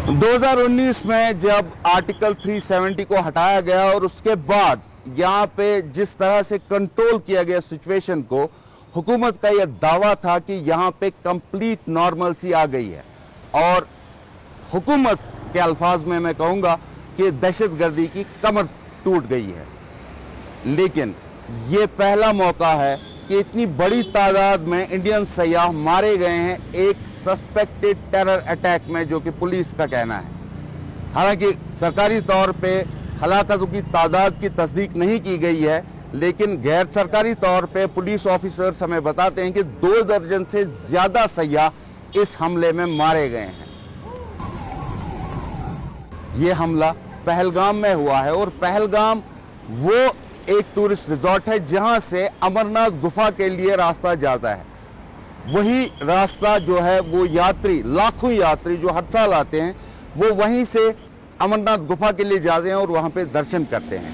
2019 में जब आर्टिकल 370 को हटाया गया और उसके बाद यहाँ पे जिस तरह से कंट्रोल किया गया सिचुएशन को, हुकूमत का यह दावा था कि यहाँ पे कंप्लीट नॉर्मलसी आ गई है और हुकूमत के अल्फाज में मैं कहूँगा कि दहशतगर्दी की कमर टूट गई है। लेकिन ये पहला मौका है कि इतनी बड़ी तादाद में इंडियन सयाह मारे गए हैं एक सस्पेक्टेड टेरर अटैक में, जो कि पुलिस का कहना है। हालांकि सरकारी तौर पे हलाकतों की तादाद की तस्दीक नहीं की गई है, लेकिन गैर सरकारी तौर पे पुलिस ऑफिसर्स हमें बताते हैं कि 2 दर्जन से ज़्यादा सयाह इस हमले में मारे गए हैं। ये हमला पहलगाम में हुआ है और पहलगाम वो एक टूरिस्ट रिजॉर्ट है जहां से अमरनाथ गुफा के लिए रास्ता जाता है। वही रास्ता जो है वो यात्री, लाखों यात्री जो हर साल आते हैं, वो वहीं से अमरनाथ गुफा के लिए जाते हैं और वहां पे दर्शन करते हैं।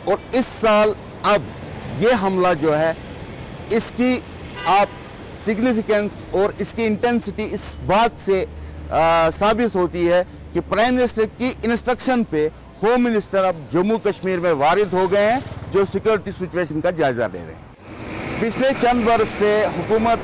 और इस साल अब ये हमला जो है, इसकी आप सिग्निफिकेंस और इसकी इंटेंसिटी इस बात से साबित होती है कि प्राइम मिनिस्टर की इंस्ट्रक्शन पे होम मिनिस्टर अब जम्मू कश्मीर में वारिद हो गए हैं, जो सिक्योरिटी सिचुएशन का जायजा ले रहे हैं। पिछले चंद वर्ष से हुकूमत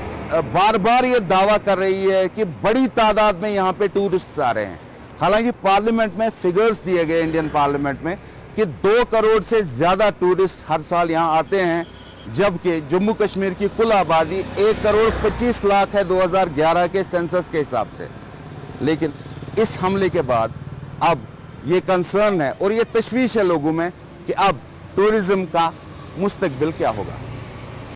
बार बार ये दावा कर रही है कि बड़ी तादाद में यहाँ पे टूरिस्ट आ रहे हैं। हालांकि पार्लियामेंट में फिगर्स दिए गए, इंडियन पार्लियामेंट में, कि 2 करोड़ से ज़्यादा टूरिस्ट हर साल यहाँ आते हैं, जबकि जम्मू कश्मीर की कुल आबादी 1 करोड़ 25 लाख है 2011 के सेंसस के हिसाब से। लेकिन इस हमले के बाद अब ये कंसर्न है और ये तशवीश है लोगों में कि अब टूरिज्म का मुस्तकबिल क्या होगा।